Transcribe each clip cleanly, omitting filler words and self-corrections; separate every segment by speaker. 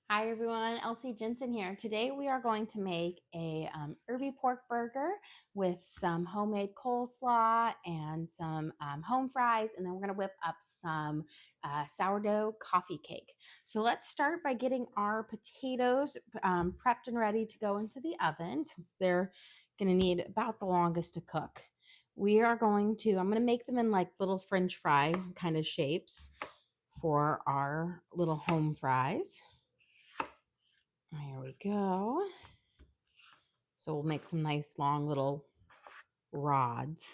Speaker 1: Hi everyone, Elsie Jensen here. Today we are going to make a Herby pork burger with some homemade coleslaw and some home fries, and then we're going to whip up some sourdough coffee cake. So let's start by getting our potatoes prepped and ready to go into the oven, since they're going to need about the longest to cook. I'm going to make them in like little French fry kind of shapes for our little home fries. Here we go. So we'll make some nice long little rods.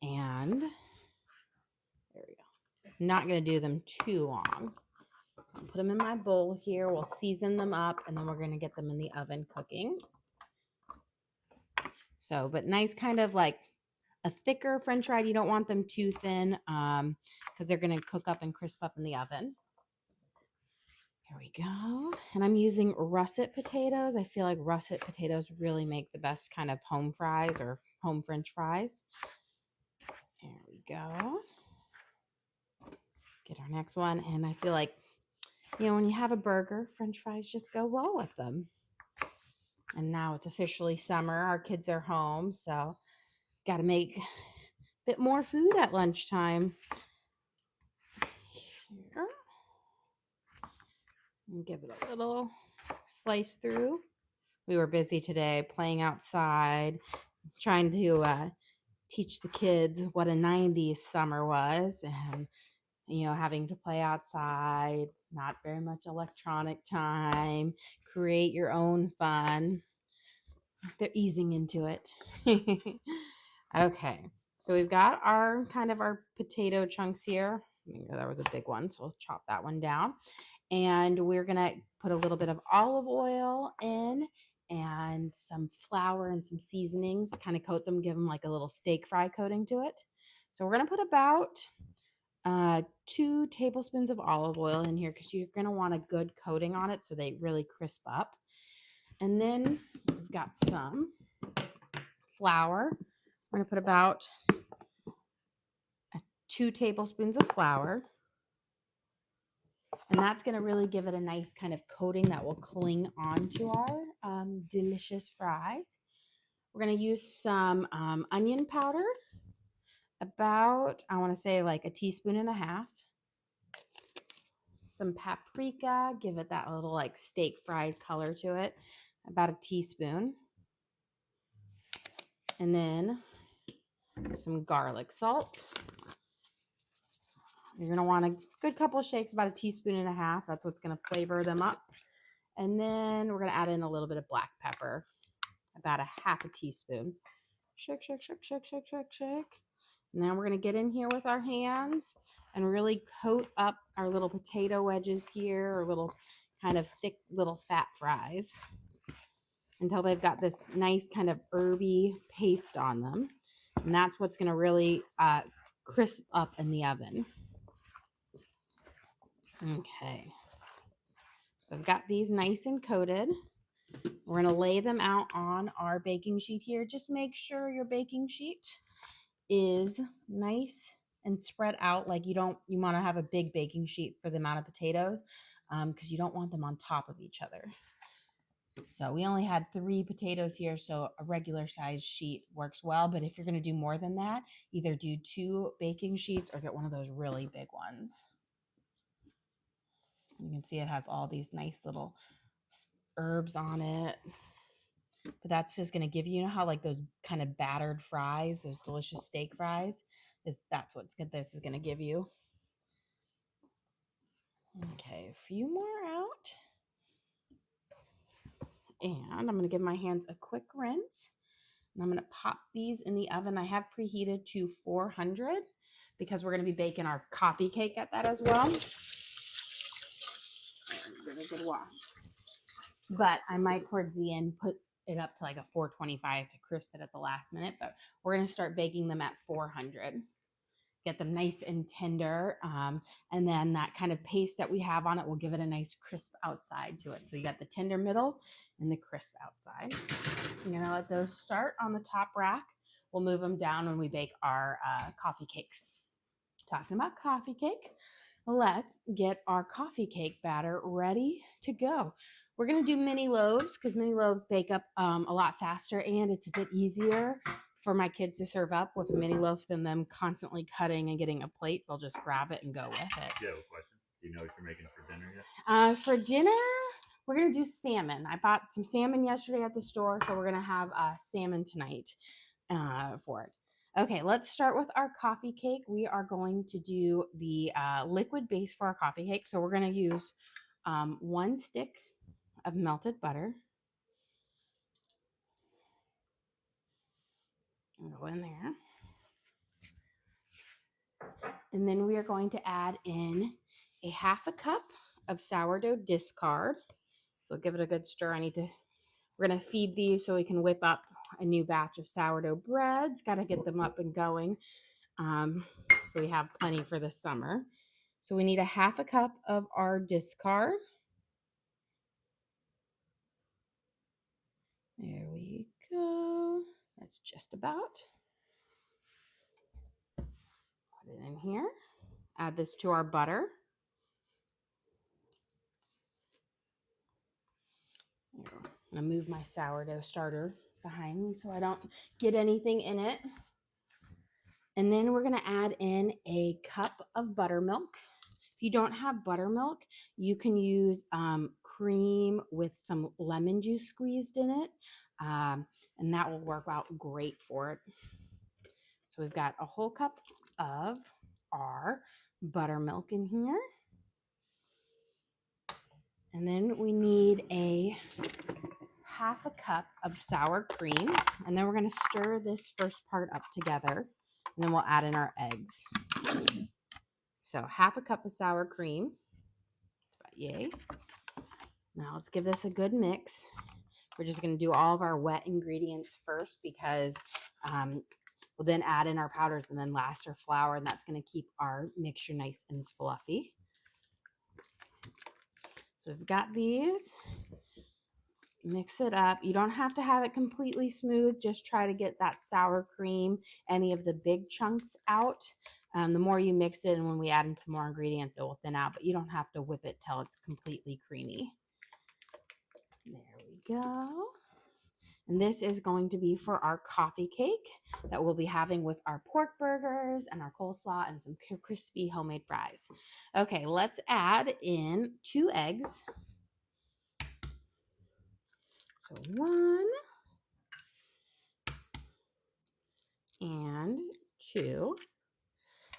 Speaker 1: And there we go. I'm not going to do them too long. I'll put them in my bowl here. We'll season them up, and then we're going to get them in the oven cooking. So, but nice kind of like a thicker French fry. You don't want them too thin because they're going to cook up and crisp up in the oven. There we go. And I'm using russet potatoes. I feel like russet potatoes really make the best kind of home fries or home French fries. There we go. Get our next one. And I feel like, when you have a burger, French fries just go well with them. And now it's officially summer. Our kids are home, so got to make a bit more food at lunchtime. Here. And give it a little slice through. We were busy today playing outside, trying to teach the kids what a 90s summer was, and having to play outside, not very much electronic time, create your own fun. They're easing into it. Okay, so we've got our potato chunks here. That was a big one, so we'll chop that one down. And we're gonna put a little bit of olive oil in and some flour and some seasonings, kind of coat them, give them like a little steak fry coating to it. So we're gonna put about 2 tablespoons of olive oil in here because you're gonna want a good coating on it so they really crisp up. And then we've got some flour. We're gonna put about 2 tablespoons of flour. And that's going to really give it a nice kind of coating that will cling onto our delicious fries. We're going to use some onion powder, about, I want to say like a teaspoon and a half. Some paprika, give it that little like steak fried color to it, about a teaspoon. And then some garlic salt. You're going to want a good couple of shakes, about a teaspoon and a half. That's what's going to flavor them up. And then we're going to add in a little bit of black pepper, about a half a teaspoon. Shake, shake, shake, shake, shake, shake, shake. Now we're going to get in here with our hands and really coat up our little potato wedges here, or little kind of thick little fat fries, until they've got this nice kind of herby paste on them. And that's what's going to really crisp up in the oven. Okay. So I've got these nice and coated. We're going to lay them out on our baking sheet here. Just make sure your baking sheet is nice and spread out. Like you want to have a big baking sheet for the amount of potatoes, because you don't want them on top of each other. So we only had 3 potatoes here, so a regular size sheet works well. But if you're going to do more than that, either do 2 baking sheets or get one of those really big ones. You can see it has all these nice little herbs on it. But that's just going to give you, how like those kind of battered fries, those delicious steak fries, that's what this is going to give you. Okay, a few more out. And I'm going to give my hands a quick rinse. And I'm going to pop these in the oven. I have preheated to 400 because we're going to be baking our coffee cake at that as well. Give it a good wash. But I might towards the end put it up to like a 425 to crisp it at the last minute. But we're going to start baking them at 400. Get them nice and tender. And then that kind of paste that we have on it will give it a nice crisp outside to it. So you got the tender middle and the crisp outside. I'm going to let those start on the top rack. We'll move them down when we bake our coffee cakes. Talking about coffee cake, let's get our coffee cake batter ready to go. We're going to do mini loaves because mini loaves bake up a lot faster, and it's a bit easier for my kids to serve up with a mini loaf than them constantly cutting and getting a plate. They'll just grab it and go with it.
Speaker 2: Do you have a question? Do you know what you're making for dinner yet?
Speaker 1: For dinner, we're going to do salmon. I bought some salmon yesterday at the store, so we're going to have salmon tonight for it. Okay, let's start with our coffee cake. We are going to do the liquid base for our coffee cake. So we're going to use 1 stick of melted butter. Go in there. And then we are going to add in a 1/2 cup of sourdough discard. So give it a good stir. We're going to feed these so we can whip up a new batch of sourdough breads. Got to get them up and going. So we have plenty for the summer. So we need a 1/2 cup of our discard. There we go. That's just about. Put it in here. Add this to our butter. I'm gonna move my sourdough starter behind me so I don't get anything in it. And then we're gonna add in a cup of buttermilk. If you don't have buttermilk, you can use cream with some lemon juice squeezed in it, and that will work out great for it. So we've got a whole cup of our buttermilk in here. And then we need a 1/2 cup of sour cream. And then we're going to stir this first part up together. And then we'll add in our eggs. So 1/2 cup of sour cream. That's about yay. Now let's give this a good mix. We're just going to do all of our wet ingredients first because we'll then add in our powders and then last our flour, and that's going to keep our mixture nice and fluffy. So we've got these. Mix it up. You don't have to have it completely smooth. Just try to get that sour cream, any of the big chunks out. The more you mix it, and when we add in some more ingredients, it will thin out, but you don't have to whip it till it's completely creamy. There we go. And this is going to be for our coffee cake that we'll be having with our pork burgers and our coleslaw and some crispy homemade fries. Okay, let's add in 2 eggs. So 1 and 2.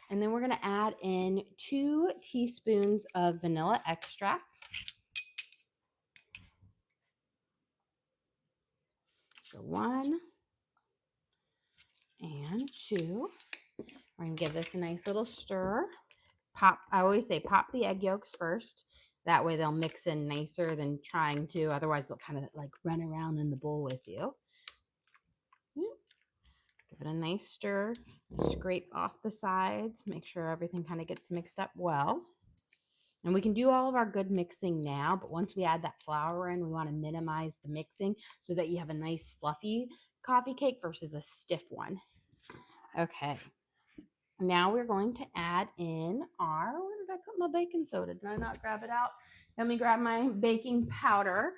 Speaker 1: And then we're going to add in 2 teaspoons of vanilla extract. So 1 and 2. We're going to give this a nice little stir. I always say pop the egg yolks first. That way they'll mix in nicer than trying to. Otherwise they'll kind of like run around in the bowl with you. Give it a nice stir. Scrape off the sides. Make sure everything kind of gets mixed up well. And we can do all of our good mixing now, but once we add that flour in, we want to minimize the mixing so that you have a nice fluffy coffee cake versus a stiff one. Okay. Now we're going to add in where did I put my baking soda? Did I not grab it out? Let me grab my baking powder.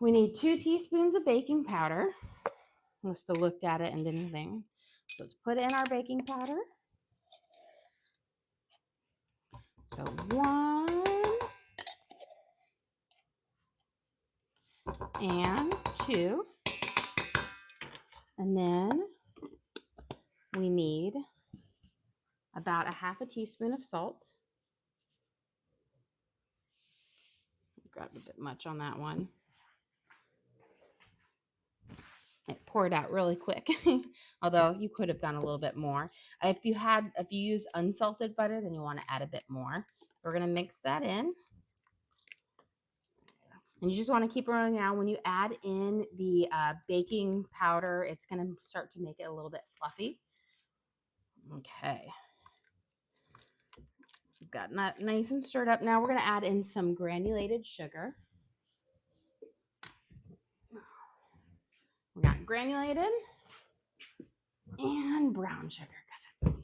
Speaker 1: We need 2 teaspoons of baking powder. I must have looked at it and didn't think. So let's put in our baking powder. So 1 and 2. And then we need about a 1/2 teaspoon of salt. Grabbed a bit much on that one. It poured out really quick, although you could have done a little bit more. If you use unsalted butter, then you want to add a bit more. We're going to mix that in. And you just want to keep rolling now. When you add in the baking powder, it's going to start to make it a little bit fluffy. Okay. We've got that nice and stirred up. Now we're going to add in some granulated sugar. We got granulated and brown sugar because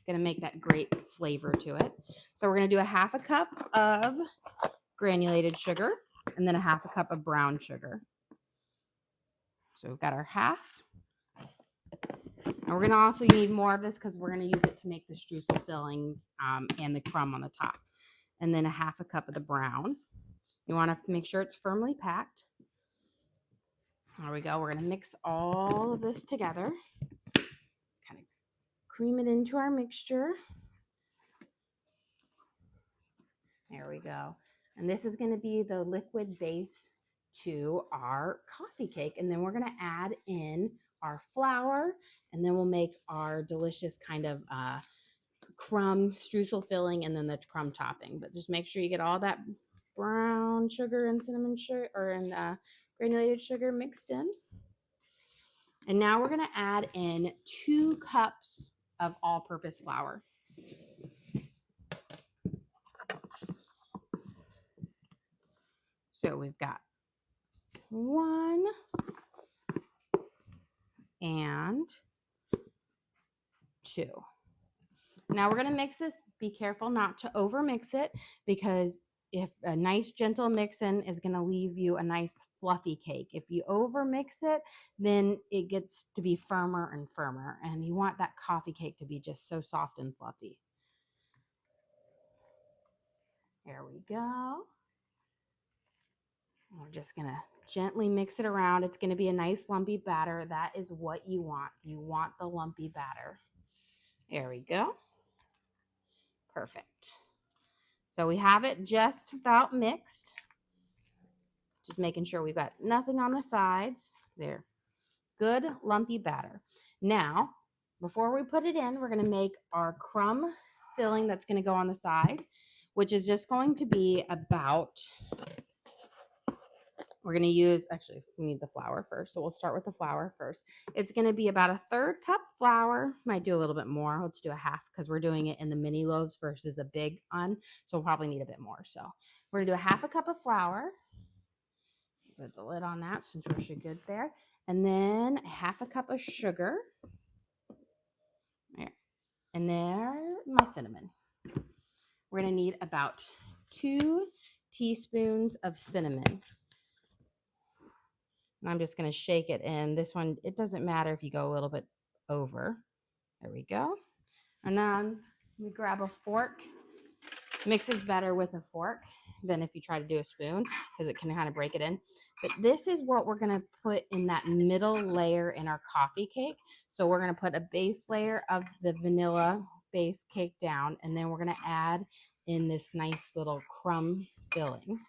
Speaker 1: Going to make that great flavor to it. So we're going to do a 1/2 cup of granulated sugar and then a 1/2 cup of brown sugar. So we've got our 1/2. And we're going to also need more of this because we're going to use it to make the streusel fillings and the crumb on the top. And then a 1/2 cup of the brown. You want to make sure it's firmly packed. There we go. We're going to mix all of this together. Kind of cream it into our mixture. There we go. And this is going to be the liquid base to our coffee cake. And then we're going to add in our flour, and then we'll make our delicious kind of crumb streusel filling and then the crumb topping. But just make sure you get all that brown sugar and cinnamon sugar and granulated sugar mixed in. And now we're going to add in 2 cups of all-purpose flour. So we've got 1 and 2. Now we're going to mix this. Be careful not to over mix it, because if a nice gentle mix-in is going to leave you a nice fluffy cake. If you over mix it, then it gets to be firmer and firmer, and you want that coffee cake to be just so soft and fluffy. There we go. We're just going to gently mix it around. It's going to be a nice lumpy batter. That is what you want. You want the lumpy batter. There we go. Perfect. So we have it just about mixed. Just making sure we've got nothing on the sides. There. Good lumpy batter. Now, before we put it in, we're going to make our crumb filling that's going to go on the side, which is just going to be about... We're going to use, actually, we need the flour first. So we'll start with the flour first. It's going to be about a 1/3 cup flour. Might do a little bit more. Let's do a 1/2 because we're doing it in the mini loaves versus a big one. So we'll probably need a bit more. So we're going to do a 1/2 cup of flour. Set the lid on that since we're good there. And then a 1/2 cup of sugar. There. And there, my cinnamon. We're going to need about 2 teaspoons of cinnamon. And I'm just going to shake it in. This one, it doesn't matter if you go a little bit over. There we go. And then we grab a fork. Mixes better with a fork than if you try to do a spoon, because it can kind of break it in. But this is what we're going to put in that middle layer in our coffee cake. So we're going to put a base layer of the vanilla base cake down, and then we're going to add in this nice little crumb filling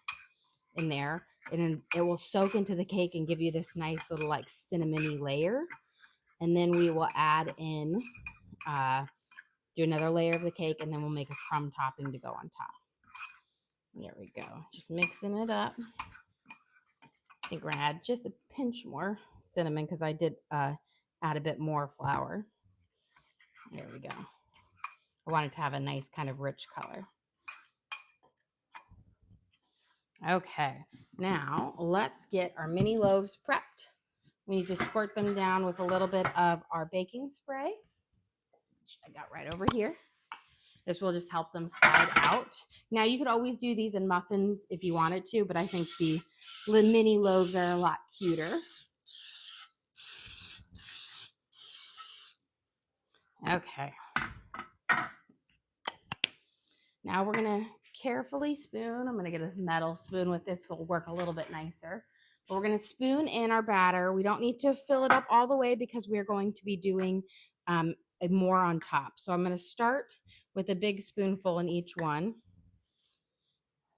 Speaker 1: in there. And it will soak into the cake and give you this nice little like cinnamony layer. And then we will add in, do another layer of the cake, and then we'll make a crumb topping to go on top. There we go. Just mixing it up. I think we're going to add just a pinch more cinnamon because I did add a bit more flour. There we go. I want it to have a nice kind of rich color. Okay, now let's get our mini loaves prepped. We need to squirt them down with a little bit of our baking spray, which I got right over here. This will just help them slide out. Now, you could always do these in muffins if you wanted to, but I think the mini loaves are a lot cuter. Okay. Now we're going to carefully spoon. I'm going to get a metal spoon with this. Will work a little bit nicer. But we're going to spoon in our batter. We don't need to fill it up all the way because we're going to be doing more on top. So I'm going to start with a big spoonful in each one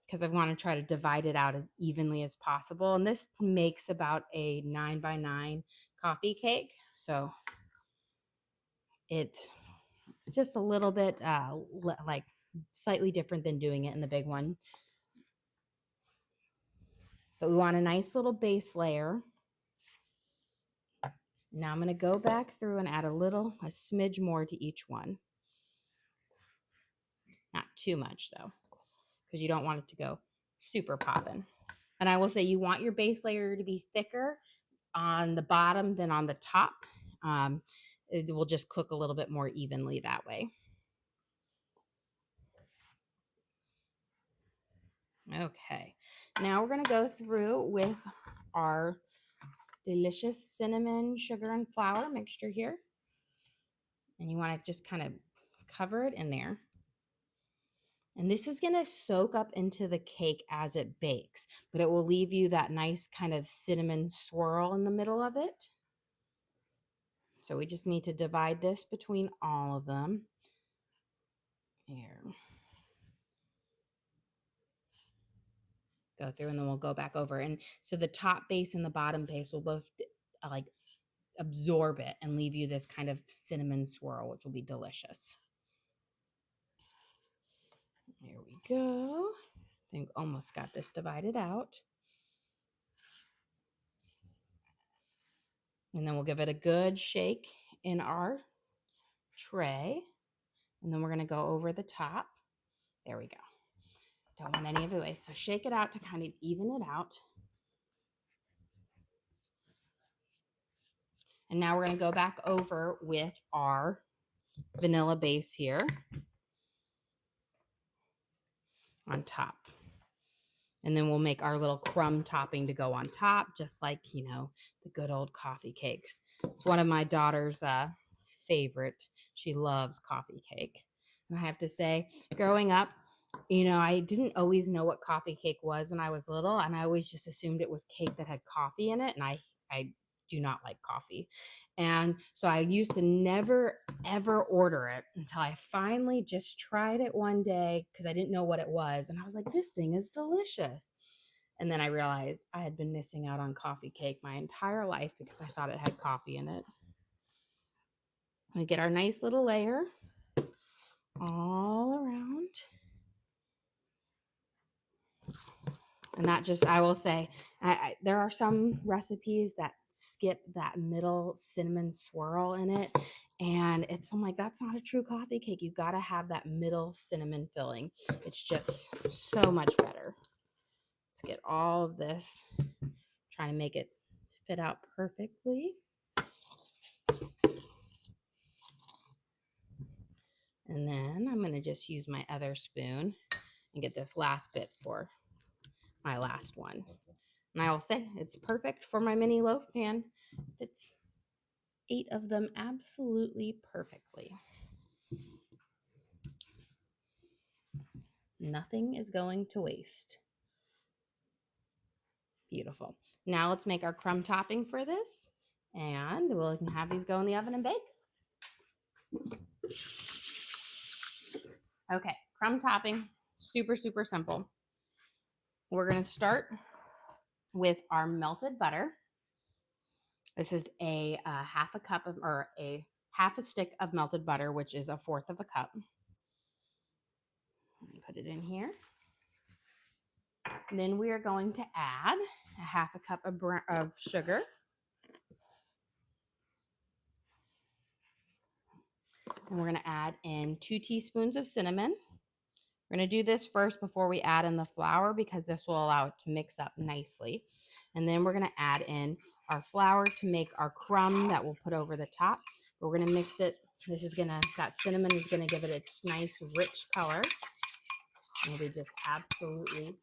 Speaker 1: because I want to try to divide it out as evenly as possible. And this makes about a 9x9 coffee cake. So it's just a little bit like slightly different than doing it in the big one. But we want a nice little base layer. Now I'm going to go back through and add a smidge more to each one. Not too much though, because you don't want it to go super popping. And I will say you want your base layer to be thicker on the bottom than on the top. It will just cook a little bit more evenly that way. Okay, now we're going to go through with our delicious cinnamon, sugar, and flour mixture here. And you want to just kind of cover it in there. And this is going to soak up into the cake as it bakes, but it will leave you that nice kind of cinnamon swirl in the middle of it. So we just need to divide this between all of them. Here. Go through and then we'll go back over. And so the top base and the bottom base will both like absorb it and leave you this kind of cinnamon swirl, which will be delicious. There we go. I think almost got this divided out. And then we'll give it a good shake in our tray. And then we're going to go over the top. There we go. Don't want any of it away. So shake it out to kind of even it out. And now we're going to go back over with our vanilla base here on top. And then we'll make our little crumb topping to go on top, just like, you know, the good old coffee cakes. It's one of my daughter's favorite. She loves coffee cake. And I have to say, growing up, you know, I didn't always know what coffee cake was when I was little. And I always just assumed it was cake that had coffee in it. And I do not like coffee. And so I used to never, ever order it until I finally just tried it one day because I didn't know what it was. And I was like, this thing is delicious. And then I realized I had been missing out on coffee cake my entire life because I thought it had coffee in it. We get our nice little layer all around. And that just, I will say, there are some recipes that skip that middle cinnamon swirl in it. And I'm like, that's not a true coffee cake. You got to have that middle cinnamon filling. It's just so much better. Let's get all of this, trying to make it fit out perfectly. And then I'm going to just use my other spoon and get this last bit for my last one. And I will say it's perfect for my mini loaf pan. It's 8 of them absolutely perfectly. Nothing is going to waste. Beautiful. Now let's make our crumb topping for this, and we'll have these go in the oven and bake. Okay, crumb topping, super, super simple. We're going to start with our melted butter. This is a half a cup of, or a half a stick of melted butter, which is 1/4 of a cup. Let me put it in here. And then we are going to add a half a cup of sugar. And we're going to add in 2 teaspoons of cinnamon. We're going to do this first before we add in the flour because this will allow it to mix up nicely. And then we're going to add in our flour to make our crumb that we'll put over the top. We're going to mix it. This is going to, that cinnamon is going to give it its nice rich color. It'll be just absolutely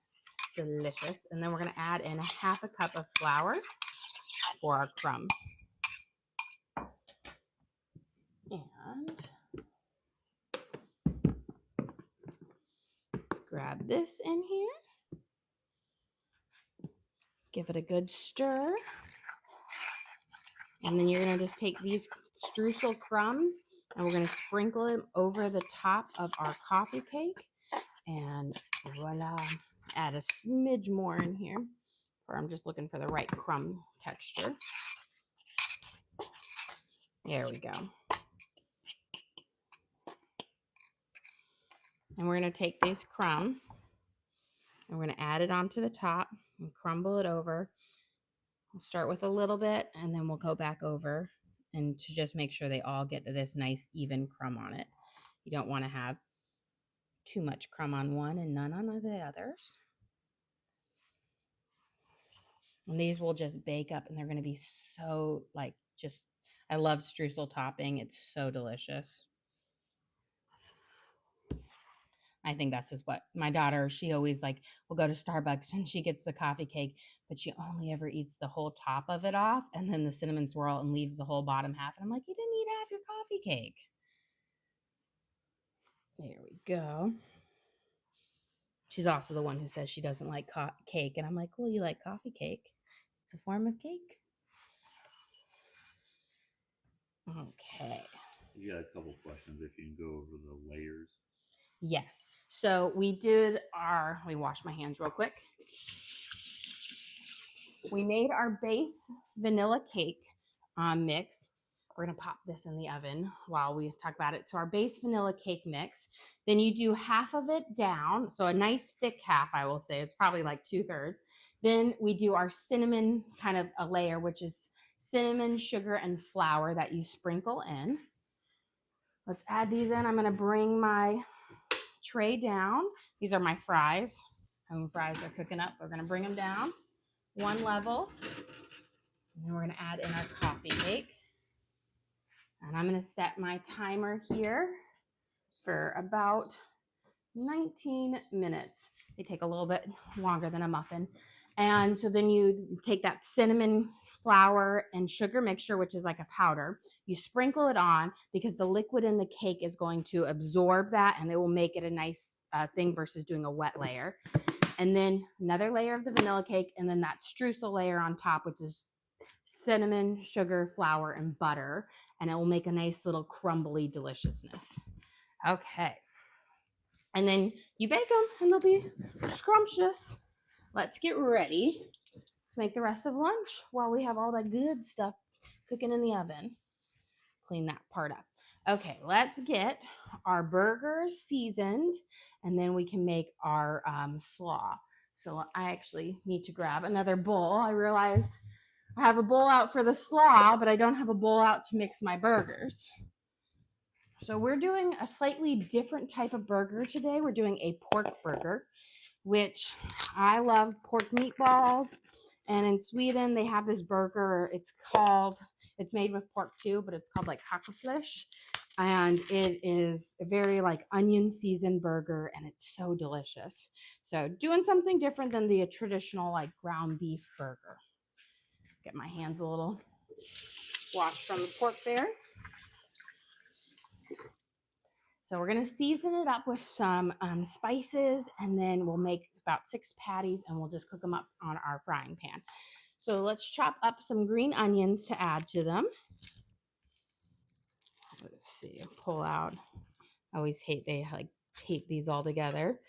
Speaker 1: delicious. And then we're going to add in a half a cup of flour for our crumb. And let's grab this in here. Give it a good stir. And then you're going to just take these streusel crumbs and we're going to sprinkle them over the top of our coffee cake. And voila, add a smidge more in here. I'm just looking for the right crumb texture. There we go. And we're going to take this crumb and we're going to add it onto the top and crumble it over. We'll start with a little bit and then we'll go back over and to just make sure they all get this nice even crumb on it. You don't want to have too much crumb on one and none on the others. And these will just bake up and they're going to be so like just, I love streusel topping. It's so delicious. I think that's just what my daughter, she always like will go to Starbucks and she gets the coffee cake, but she only ever eats the whole top of it off and then the cinnamon swirl and leaves the whole bottom half. And I'm like, you didn't eat half your coffee cake. There we go. She's also the one who says she doesn't like cake. And I'm like, well, you like coffee cake. It's a form of cake. Okay.
Speaker 2: You got a couple questions if you can go over the layers.
Speaker 1: Yes. So we washed my hands real quick. We made our base vanilla cake mix. We're going to pop this in the oven while we talk about it. So our base vanilla cake mix, then you do half of it down. So a nice thick half, I will say. It's probably like 2/3. Then we do our cinnamon kind of a layer, which is cinnamon, sugar, and flour that you sprinkle in. Let's add these in. I'm going to bring my tray down. These are my fries. Home fries are cooking up. We're going to bring them down one level. And then we're going to add in our coffee cake. And I'm going to set my timer here for about 19 minutes. They take a little bit longer than a muffin. And so then you take that cinnamon, flour, and sugar mixture, which is like a powder. You sprinkle it on because the liquid in the cake is going to absorb that and it will make it a nice thing versus doing a wet layer. And then another layer of the vanilla cake and then that streusel layer on top, which is cinnamon, sugar, flour, and butter, and it will make a nice little crumbly deliciousness. Okay. And then you bake them and they'll be scrumptious. Let's get ready to make the rest of lunch while we have all that good stuff cooking in the oven. Clean that part up. Okay, let's get our burgers seasoned and then we can make our slaw. So I actually need to grab another bowl. I realized I have a bowl out for the slaw, but I don't have a bowl out to mix my burgers. So we're doing a slightly different type of burger today. We're doing a pork burger, which I love pork meatballs. And in Sweden, they have this burger. It's made with pork too, but it's called like hackeflesh. And it is a very like onion seasoned burger and it's so delicious. So doing something different than the traditional like ground beef burger. Get my hands a little washed from the pork there. So we're going to season it up with some spices and then we'll make about 6 patties and we'll just cook them up on our frying pan. So let's chop up some green onions to add to them. Let's see, pull out. I always hate they like tape these all together.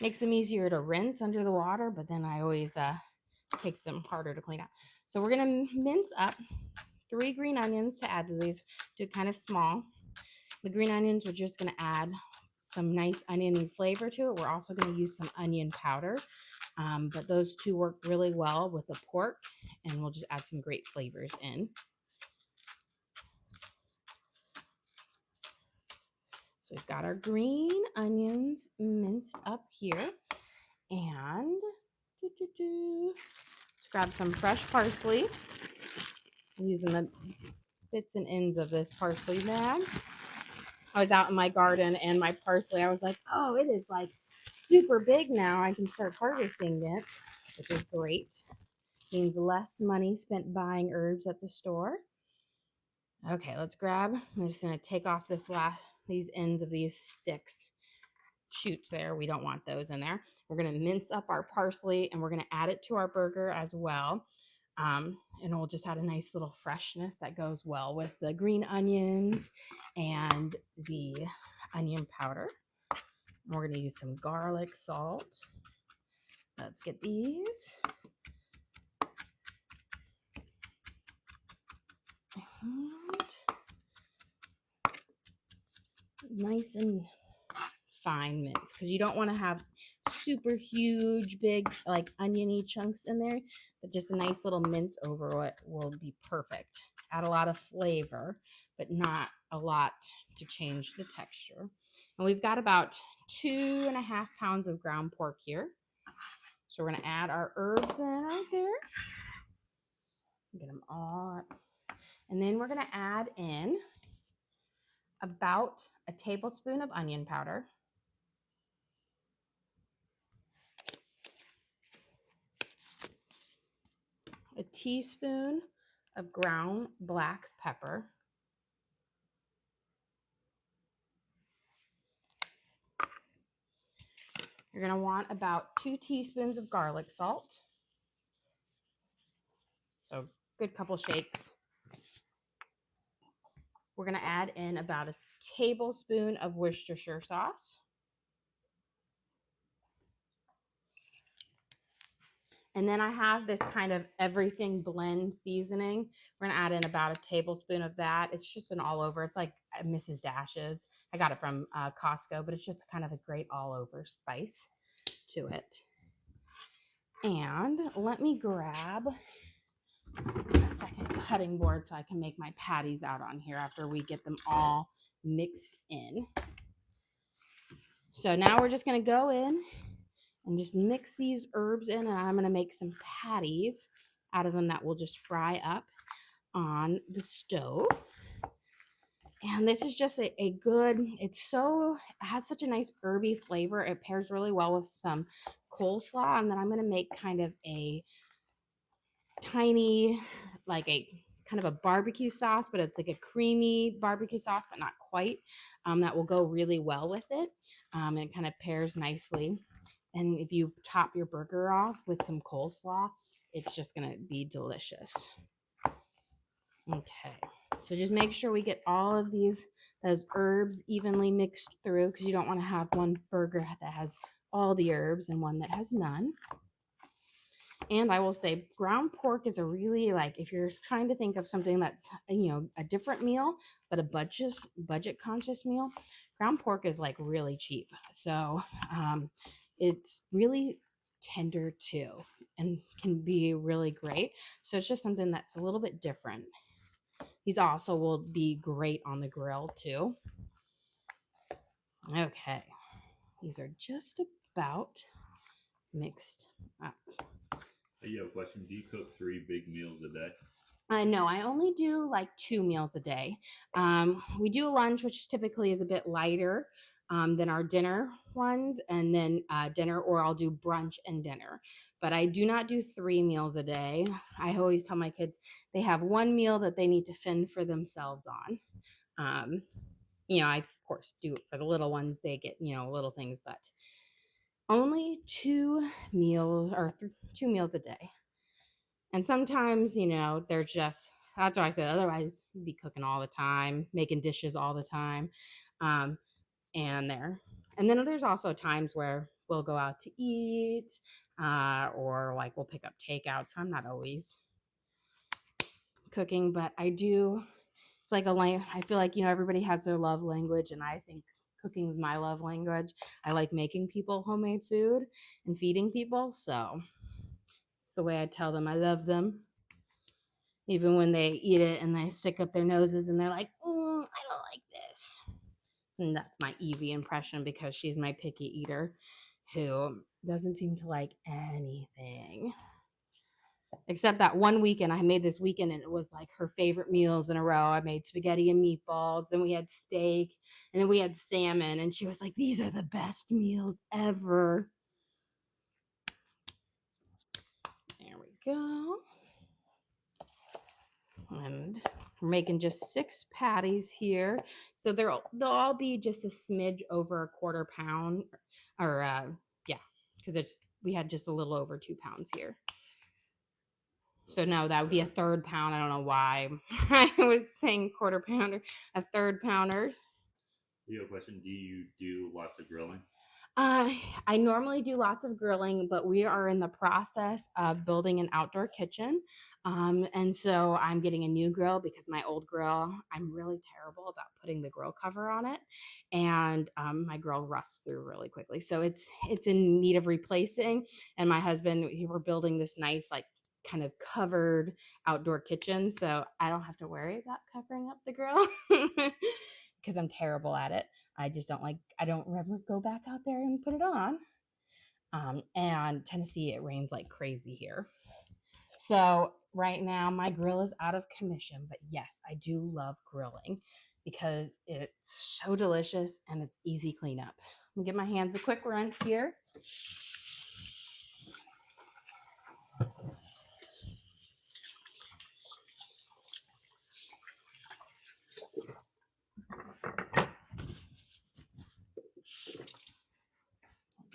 Speaker 1: Makes them easier to rinse under the water, but then I always takes them harder to clean out. So we're going to mince up 3 green onions to add to these. Do it kind of small. The green onions, we're just going to add some nice oniony flavor to it. We're also going to use some onion powder, but those two work really well with the pork, and we'll just add some great flavors in. So we've got our green onions minced up here, and let's grab some fresh parsley. I'm using the bits and ends of this parsley bag. I was out in my garden and my parsley, I was like, oh, it is like super big now. I can start harvesting it, which is great. Means less money spent buying herbs at the store. Okay, let's grab. I'm just going to take off these ends of these sticks. Shoots there. We don't want those in there. We're going to mince up our parsley and we're going to add it to our burger as well. And we'll just add a nice little freshness that goes well with the green onions and the onion powder. And we're going to use some garlic salt. Let's get these. And nice and fine mince because you don't want to have super huge, big, like oniony chunks in there, but just a nice little mince over it will be perfect. Add a lot of flavor, but not a lot to change the texture. And we've got about 2.5 pounds of ground pork here. So we're going to add our herbs in right there. Get them all up. And then we're going to add in about a tablespoon of onion powder, a teaspoon of ground black pepper, you're going to want about 2 teaspoons of garlic salt, so good couple shakes. We're going to add in about a tablespoon of Worcestershire sauce. And then I have this kind of everything blend seasoning. We're going to add in about a tablespoon of that. It's just an all over. It's like Mrs. Dash's. I got it from Costco, but it's just kind of a great all over spice to it. And let me grab a second cutting board so I can make my patties out on here after we get them all mixed in. So now we're just going to go in and just mix these herbs in, and I'm going to make some patties out of them that will just fry up on the stove. And this is just a good, it has such a nice herby flavor. It pairs really well with some coleslaw. And then I'm going to make kind of a tiny, like a kind of a barbecue sauce, but it's like a creamy barbecue sauce, but not quite, that will go really well with it. And it kind of pairs nicely. And if you top your burger off with some coleslaw, it's just going to be delicious. Okay, so just make sure we get all of those herbs evenly mixed through, because you don't want to have one burger that has all the herbs and one that has none. And I will say ground pork is a really, like, if you're trying to think of something that's, a different meal, but a budget conscious meal, ground pork is like really cheap. So it's really tender too and can be really great. So it's just something that's a little bit different. These also will be great on the grill too. Okay, these are just about mixed up.
Speaker 2: You have a question. Do you cook 3 big meals a day?
Speaker 1: No, I only do like 2 meals a day. We do lunch, which typically is a bit lighter than our dinner ones, and then dinner, or I'll do brunch and dinner. But I do not do 3 meals a day. I always tell my kids they have 1 meal that they need to fend for themselves on. I of course do it for the little ones. They get, little things, but only 2 meals or 2 meals a day. And sometimes, they're just, that's why I said, otherwise you'd be cooking all the time, making dishes all the time. And then there's also times where we'll go out to eat, or like we'll pick up takeout. So I'm not always cooking, but I do. It's like I feel like, everybody has their love language, and I think cooking is my love language. I like making people homemade food and feeding people. So it's the way I tell them I love them. Even when they eat it and they stick up their noses and they're like, I don't like this. And that's my Evie impression, because she's my picky eater who doesn't seem to like anything. Except that one weekend, I made this weekend and it was like her favorite meals in a row. I made spaghetti and meatballs, then we had steak, and then we had salmon. And she was like, these are the best meals ever. There we go. And we're making just 6 patties here. So they'll all be just a smidge over a 1/4 pound, or because we had just a little over 2 pounds here. So no, that would be a 1/3 pound. I don't know why I was saying 1/4 pounder, a 1/3 pounder.
Speaker 2: You have a question. Do you do lots of grilling?
Speaker 1: I normally do lots of grilling, but we are in the process of building an outdoor kitchen. And so I'm getting a new grill, because my old grill, I'm really terrible about putting the grill cover on it. And my grill rusts through really quickly. So it's in need of replacing. And my husband, we're building this nice, like, kind of covered outdoor kitchen. So I don't have to worry about covering up the grill because I'm terrible at it. I don't ever go back out there and put it on. And Tennessee, it rains like crazy here. So right now my grill is out of commission, but yes, I do love grilling. because it's so delicious and it's easy cleanup. I'm gonna give my hands a quick rinse here.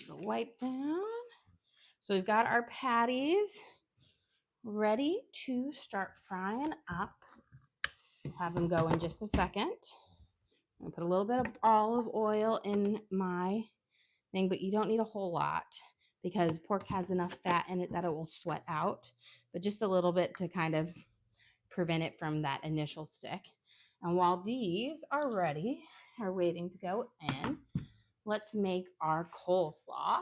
Speaker 1: Wipe down. So we've got our patties ready to start frying up. Have them go in just a second. I'm gonna put a little bit of olive oil in my thing, but you don't need a whole lot because pork has enough fat in it that it will sweat out, but just a little bit to kind of prevent it from that initial stick. And while these are ready, are waiting to go in, let's make our coleslaw.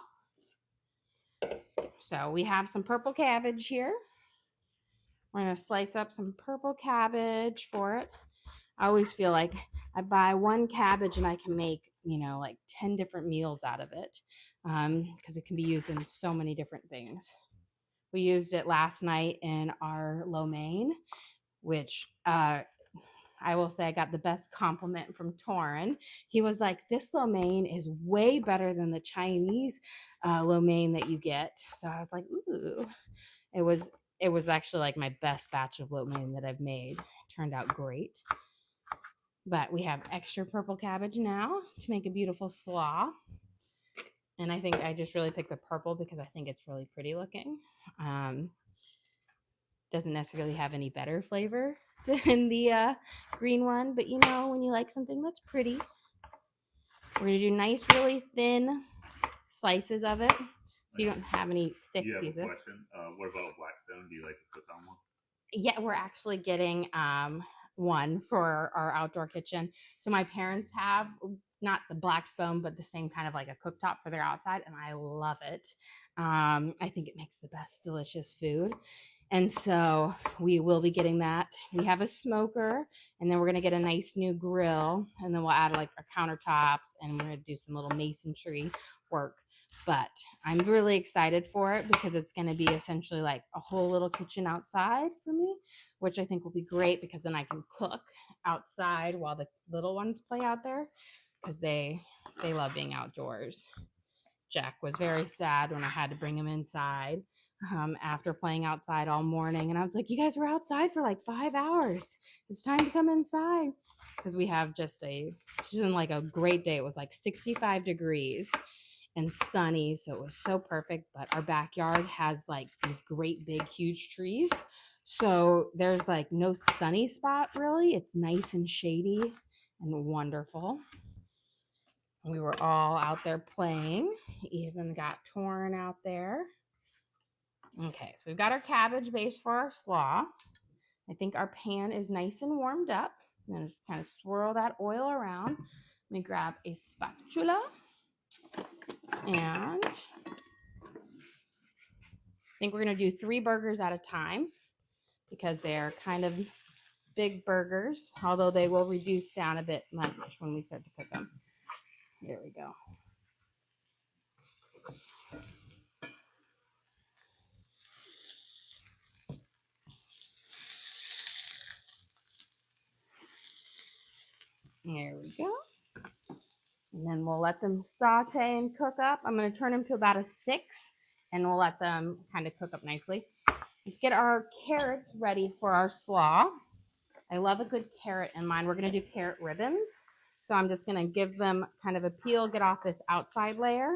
Speaker 1: So we have some purple cabbage here. We're gonna slice up some purple cabbage for it. I always feel like I buy one cabbage and I can make, like 10 different meals out of it because it can be used in so many different things. We used it last night in our lo mein, which I will say I got the best compliment from Torin. He was like, this lo mein is way better than the Chinese lo mein that you get. So I was like, ooh. It was actually like my best batch of lo mein that I've made. It turned out great. But we have extra purple cabbage now to make a beautiful slaw. And I think I just really picked the purple because I think it's really pretty looking. Doesn't necessarily have any better flavor than the green one. But when you like something that's pretty, we're going to do nice, really thin slices of it. So you don't have any thick pieces.
Speaker 2: A question. What about Blackstone? Do you like to cook on one?
Speaker 1: Yeah, we're actually getting one for our outdoor kitchen. So my parents have not the Blackstone, but the same kind of like a cooktop for their outside, and I love it. I think it makes the best delicious food. And so we will be getting that. We have a smoker, and then we're going to get a nice new grill, and then we'll add like our countertops, and we're going to do some little masonry work. But I'm really excited for it because it's going to be essentially like a whole little kitchen outside for me, which I think will be great because then I can cook outside while the little ones play out there because they love being outdoors. Jack was very sad when I had to bring him inside after playing outside all morning. And I was like, you guys were outside for like 5 hours. It's time to come inside because we have it's just like a great day. It was like 65 degrees and sunny, so it was so perfect. But our backyard has like these great big huge trees, so there's like no sunny spot really. It's nice and shady and wonderful. We were all out there playing, even got Torin out there. Okay, so we've got our cabbage base for our slaw. I think our pan is nice and warmed up. I'm gonna just kind of swirl that oil around. Let me grab a spatula. And I think we're going to do 3 burgers at a time because they're kind of big burgers, although they will reduce down a bit much when we start to cook them. There we go. There we go. And then we'll let them saute and cook up. I'm going to turn them to about a 6, and we'll let them kind of cook up nicely. Let's get our carrots ready for our slaw. I love a good carrot in mine. We're going to do carrot ribbons. So I'm just going to give them kind of a peel, get off this outside layer.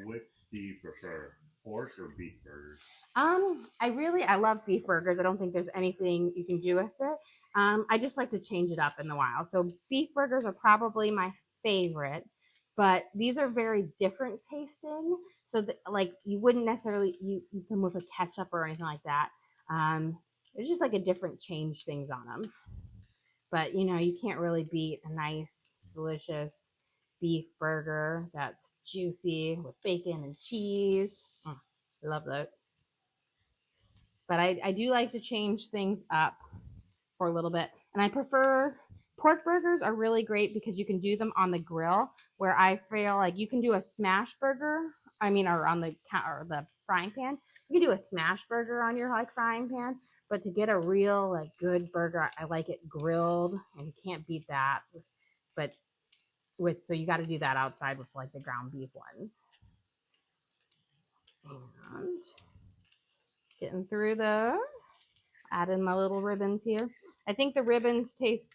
Speaker 2: Which do you prefer, pork or beef burgers?
Speaker 1: I love beef burgers. I don't think there's anything you can do with it. I just like to change it up in the wild. So beef burgers are probably my favorite, but these are very different tasting. So like you wouldn't necessarily you them with a ketchup or anything like that. It's just like a different change things on them. But you can't really beat a nice, delicious beef burger that's juicy with bacon and cheese. I love that. But I do like to change things up for a little bit. And I prefer pork burgers are really great because you can do them on the grill, where I feel like you can do a smash burger or on the frying pan. You can do a smash burger on your like frying pan, but to get a real like good burger, I like it grilled, and you can't beat that. But so you got to do that outside with like the ground beef ones. And getting through those, add in my little ribbons here. I think the ribbons taste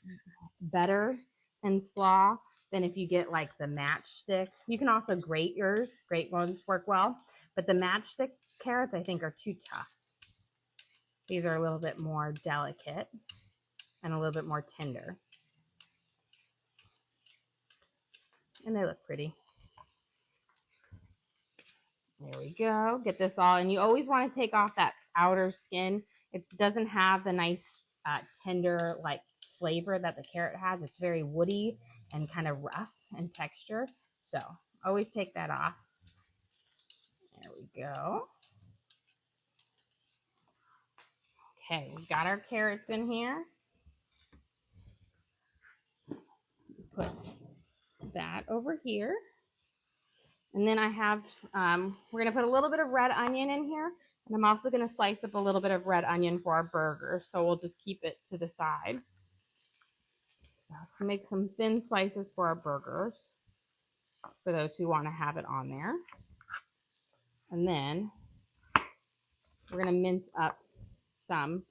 Speaker 1: better in slaw than if you get like the matchstick. You can also grate yours. Grate ones work well, but the matchstick carrots I think are too tough. These are a little bit more delicate and a little bit more tender. And they look pretty. There we go. Get this all, and you always want to take off that outer skin. It doesn't have the nice tender like flavor that the carrot has. It's very woody and kind of rough in texture. So always take that off. There we go. Okay, we've got our carrots in here. Put that over here. And then I have, we're going to put a little bit of red onion in here. And I'm also going to slice up a little bit of red onion for our burger. So we'll just keep it to the side. So let's make some thin slices for our burgers, for those who want to have it on there. And then we're going to mince up some,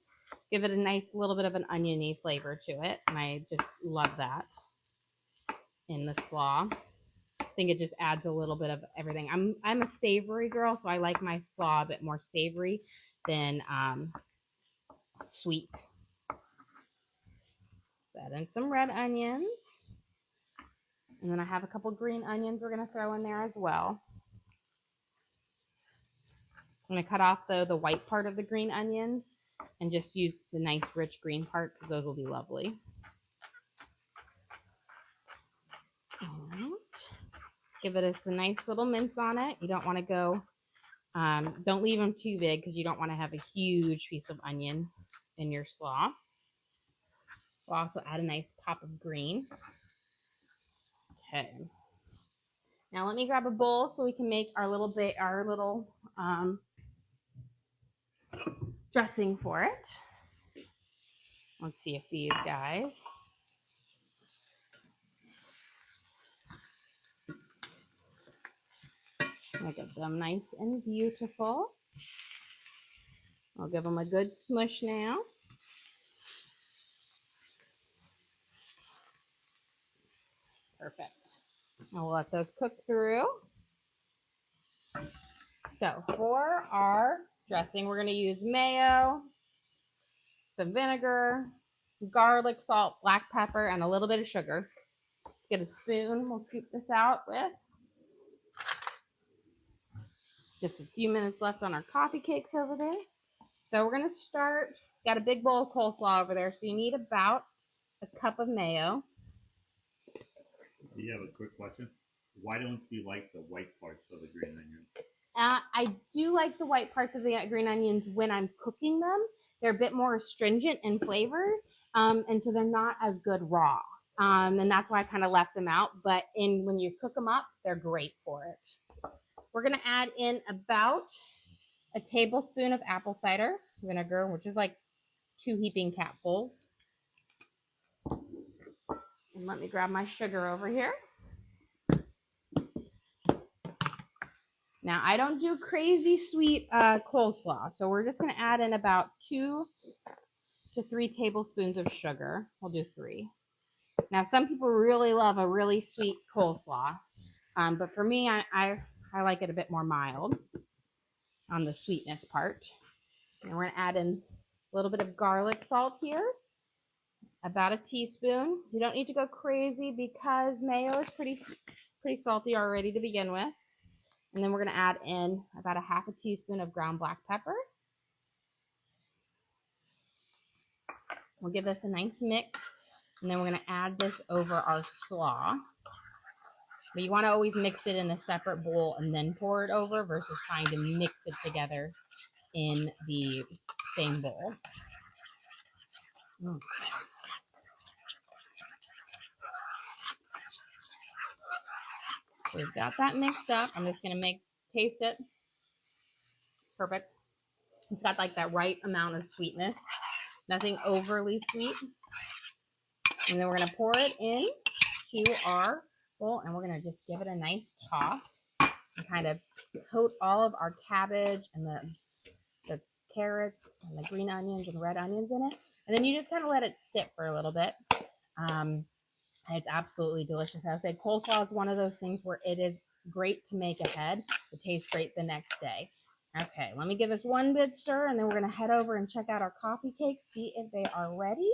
Speaker 1: give it a nice little bit of an oniony flavor to it. And I just love that in the slaw. I think it just adds a little bit of everything. I'm a savory girl, so I like my slaw a bit more savory than sweet. Add in some red onions. And then I have a couple green onions we're going to throw in there as well. I'm going to cut off the white part of the green onions and just use the nice rich green part because those will be lovely. And give it a nice little mince on it. You don't want to go, don't leave them too big because you don't want to have a huge piece of onion in your slaw. We'll also add a nice pop of green. Okay. Now let me grab a bowl so we can make our little dressing for it. Let's see if these guys. I'll get them nice and beautiful. I'll give them a good smush now. Perfect. Now we'll let those cook through. So for our dressing, we're going to use mayo, some vinegar, garlic, salt, black pepper, and a little bit of sugar. Let's get a spoon. We'll scoop this out with. Just a few minutes left on our coffee cakes over there. So we're going to start. Got a big bowl of coleslaw over there, so you need about a cup of mayo.
Speaker 2: Do you have a quick question? Why don't you like the white parts of the green onion?
Speaker 1: I do like the white parts of the green onions when I'm cooking them. They're a bit more astringent in flavor, and so they're not as good raw. And that's why I kind of left them out. But when you cook them up, they're great for it. We're going to add in about a tablespoon of apple cider vinegar, which is like 2 heaping capfuls. And let me grab my sugar over here. Now, I don't do crazy sweet coleslaw, so we're just going to add in about 2 to 3 tablespoons of sugar. We'll do 3. Now, some people really love a really sweet coleslaw, but for me, I like it a bit more mild on the sweetness part. And we're going to add in a little bit of garlic salt here, about a teaspoon. You don't need to go crazy because mayo is pretty salty already to begin with. And then we're going to add in about a half a teaspoon of ground black pepper. We'll give this a nice mix. And then we're going to add this over our slaw. But you want to always mix it in a separate bowl and then pour it over versus trying to mix it together in the same bowl. We've got that mixed up. I'm just going to taste it. Perfect. It's got like that right amount of sweetness. Nothing overly sweet. And then we're going to pour it in to our bowl, and we're going to just give it a nice toss and kind of coat all of our cabbage and the carrots and the green onions and the red onions in it. And then you just kind of let it sit for a little bit. And it's absolutely delicious. I would say coleslaw is one of those things where it is great to make ahead. It tastes great the next day. Okay, let me give this one big stir, and then we're going to head over and check out our coffee cakes, see if they are ready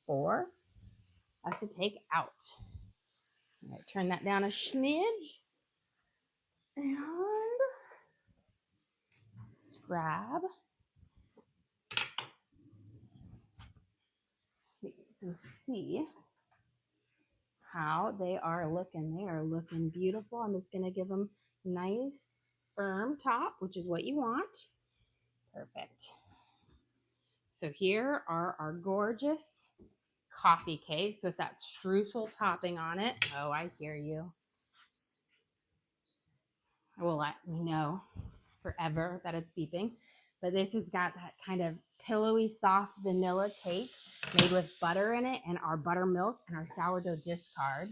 Speaker 1: for us to take out. All right, turn that down a smidge. And let's grab these and see how they are looking. They are looking beautiful. I'm just going to give them a nice firm top, which is what you want. Perfect. So here are our gorgeous coffee cakes with that streusel topping on it. Oh, I hear you. It will let me know forever that it's beeping. But this has got that kind of pillowy, soft vanilla cake made with butter in it and our buttermilk and our sourdough discard.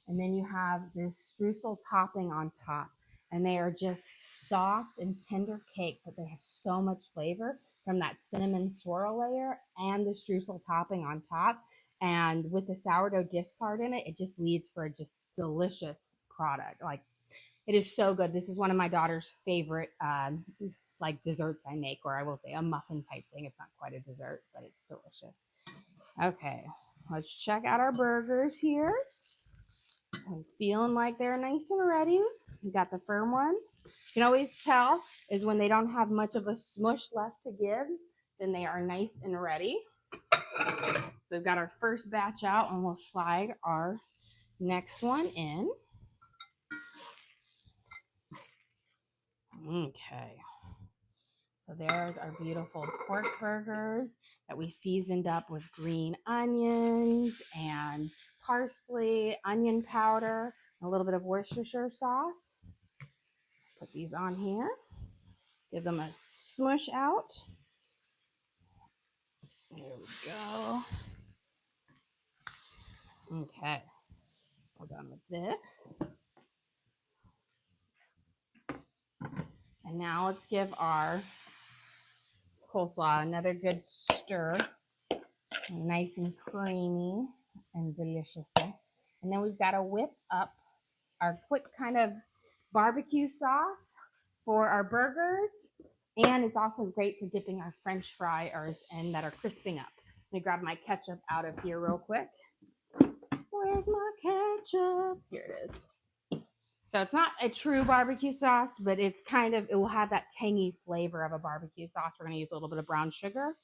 Speaker 1: And then you have this streusel topping on top. And they are just soft and tender cake, but they have so much flavor from that cinnamon swirl layer and the streusel topping on top. And with the sourdough discard in it, it just leads for a just delicious product. Like, it is so good. This is one of my daughter's favorite like desserts I make, or I will say a muffin type thing. It's not quite a dessert, but it's delicious. Okay, let's check out our burgers here. I'm feeling like they're nice and ready. We got the firm one. You can always tell is when they don't have much of a smush left to give, then they are nice and ready. So we've got our first batch out, and we'll slide our next one in. Okay. So there's our beautiful pork burgers that we seasoned up with green onions and parsley, onion powder, a little bit of Worcestershire sauce. Put these on here. Give them a smush out. There we go. Okay. We're done with this. And now let's give our coleslaw another good stir. Nice and creamy and delicious. And then we've got to whip up our quick kind of barbecue sauce for our burgers. And it's also great for dipping our French fries in that are crisping up. Let me grab my ketchup out of here real quick. Where's my ketchup? Here it is. So it's not a true barbecue sauce, but it's kind of, it will have that tangy flavor of a barbecue sauce. We're going to use a little bit of brown sugar,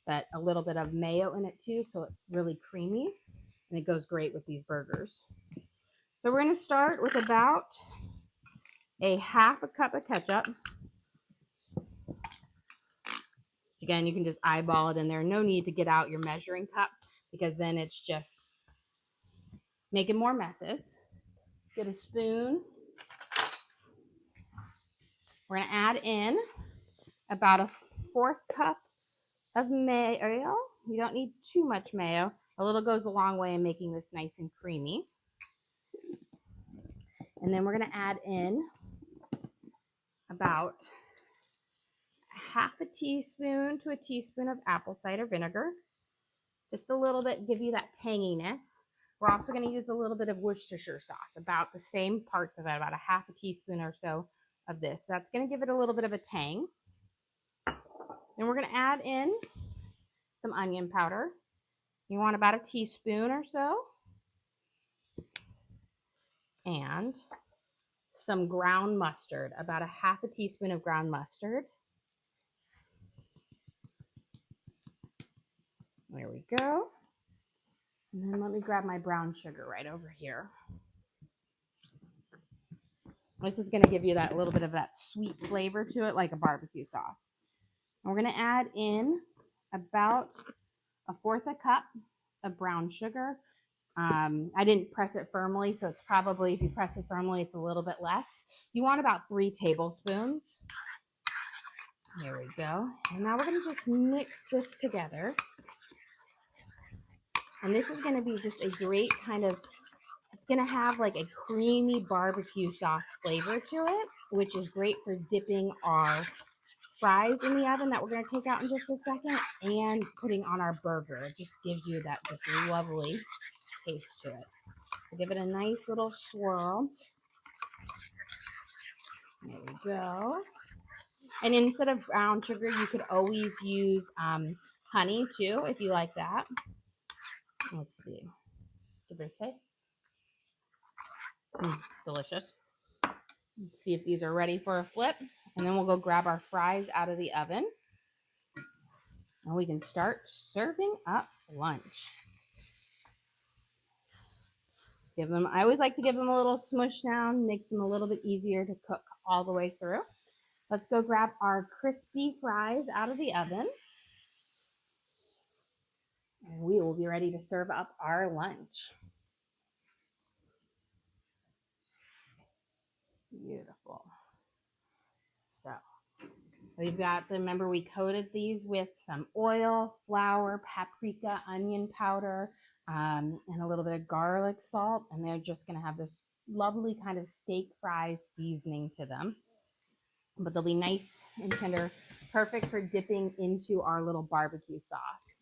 Speaker 1: but a little bit of mayo in it too, so it's really creamy, and it goes great with these burgers. So we're going to start with about a half a cup of ketchup. Again, you can just eyeball it in there. No need to get out your measuring cup, because then it's just making more messes. Get a spoon. We're going to add in about a 1/4 cup of mayo. You don't need too much mayo. A little goes a long way in making this nice and creamy. And then we're going to add in about half a teaspoon to a teaspoon of apple cider vinegar. Just a little bit, give you that tanginess. We're also going to use a little bit of Worcestershire sauce, about the same parts of it, about a half a teaspoon or so of this. That's going to give it a little bit of a tang. Then we're going to add in some onion powder. You want about a teaspoon or so. And some ground mustard, about a half a teaspoon of ground mustard. There we go. And then let me grab my brown sugar right over here. This is going to give you that little bit of that sweet flavor to it, like a barbecue sauce. And we're going to add in about a 1/4 cup of brown sugar. I didn't press it firmly, so it's probably, if you press it firmly, it's a little bit less. You want about 3 tablespoons. There we go. And now we're going to just mix this together. And this is going to be just a great kind of, it's going to have like a creamy barbecue sauce flavor to it, which is great for dipping our fries in the oven that we're going to take out in just a second and putting on our burger. It just gives you that just lovely taste to it. So give it a nice little swirl. There we go. And instead of brown sugar, you could always use honey too, if you like that. Let's see. Give it a taste. Delicious. Let's see if these are ready for a flip. And then we'll go grab our fries out of the oven. And we can start serving up lunch. Give them, I always like to give them a little smush down, makes them a little bit easier to cook all the way through. Let's go grab our crispy fries out of the oven. And we will be ready to serve up our lunch. Beautiful. So we've got, remember we coated these with some oil, flour, paprika, onion powder, and a little bit of garlic salt. And they're just going to have this lovely kind of steak fries seasoning to them. But they'll be nice and tender, perfect for dipping into our little barbecue sauce.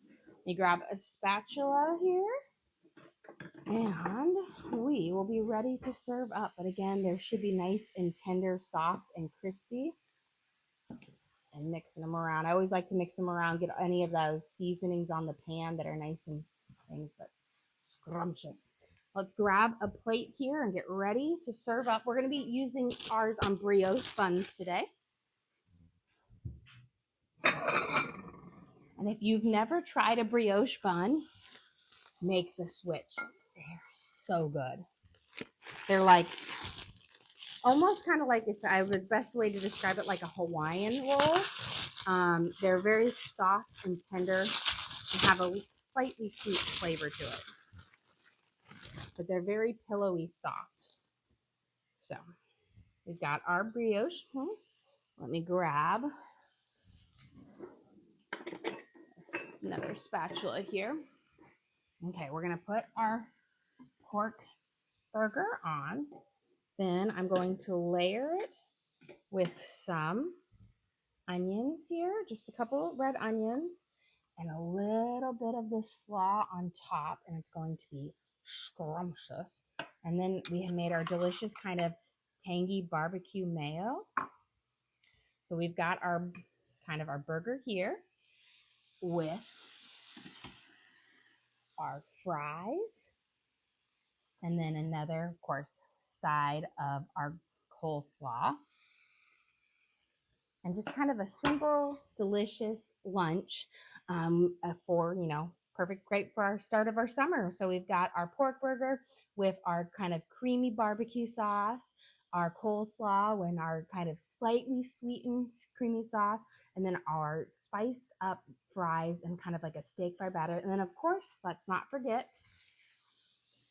Speaker 1: You grab a spatula here, and we will be ready to serve up. But again, they should be nice and tender, soft and crispy. And mixing them around. I always like to mix them around, get any of those seasonings on the pan that are nice and things, but scrumptious. Let's grab a plate here and get ready to serve up. We're going to be using ours on brioche buns today. And if you've never tried a brioche bun, make the switch. They're so good. They're like, almost kind of like, if I was the best way to describe it, like a Hawaiian roll. They're very soft and tender and have a slightly sweet flavor to it. But they're very pillowy soft. So we've got our brioche. Let me grab another spatula here. Okay, we're going to put our pork burger on. Then I'm going to layer it with some onions here, just a couple red onions, and a little bit of this slaw on top, and it's going to be scrumptious. And then we have made our delicious kind of tangy barbecue mayo. So we've got our kind of our burger here with our fries, and then another, of course, side of our coleslaw. And just kind of a simple, delicious lunch for, perfect, great for our start of our summer. So we've got our pork burger with our kind of creamy barbecue sauce, our coleslaw and our kind of slightly sweetened creamy sauce, and then our spiced up fries and kind of like a steak fry batter. And then, of course, let's not forget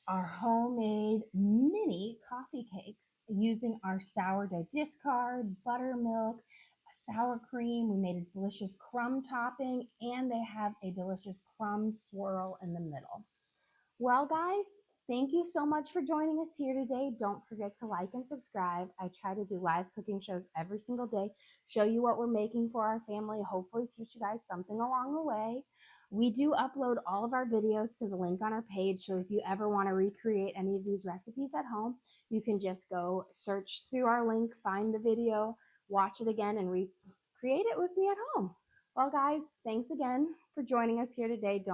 Speaker 1: our homemade mini coffee cakes using our sourdough discard, buttermilk, sour cream. We made a delicious crumb topping, and they have a delicious crumb swirl in the middle. Well, guys, thank you so much for joining us here today. Don't forget to like and subscribe. I try to do live cooking shows every single day, show you what we're making for our family, hopefully teach you guys something along the way. We do upload all of our videos to the link on our page, so if you ever want to recreate any of these recipes at home, you can just go search through our link, find the video, watch it again, and recreate it with me at home. Well, guys, thanks again for joining us here today.